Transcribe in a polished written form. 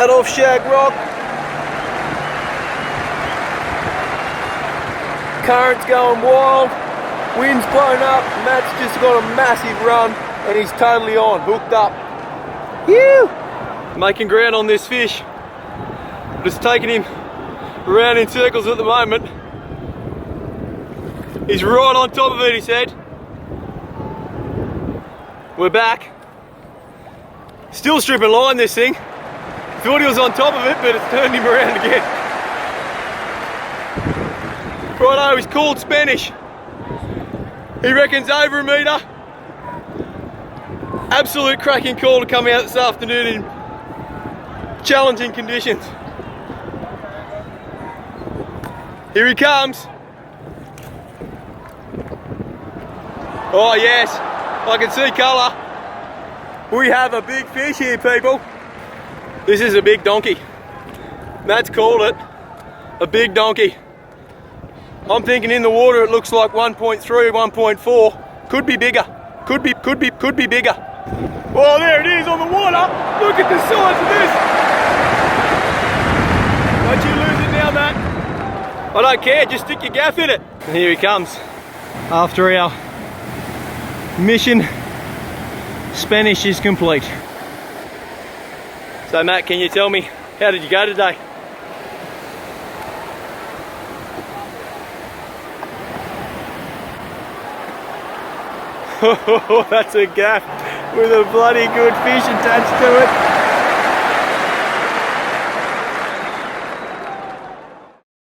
Out off Shag Rock. Current's going wild. Wind's blowing up. Matt's just got a massive run and he's totally on, hooked up. Whew! Making ground on this fish. Just taking him around in circles at the moment. He's right on top of it, he said. We're back. Still stripping line this thing. Thought he was on top of it, but it's turned him around again. Righto, he's called Spanish. He reckons over a metre. Absolute cracking call to come out this afternoon in challenging conditions. Here he comes. Oh yes, I can see colour. We have a big fish here, people. This is a big donkey. Matt's called it a big donkey. I'm thinking in the water it looks like 1.3, 1.4. Could be bigger. Could be bigger. Oh, there it is on the water. Look at the size of this. Don't you lose it now, Matt. I don't care, just stick your gaff in it. And here he comes. After our mission, Spanish is complete. So Matt, can you tell me, how did you go today? Oh, that's a gaff with a bloody good fish attached to it.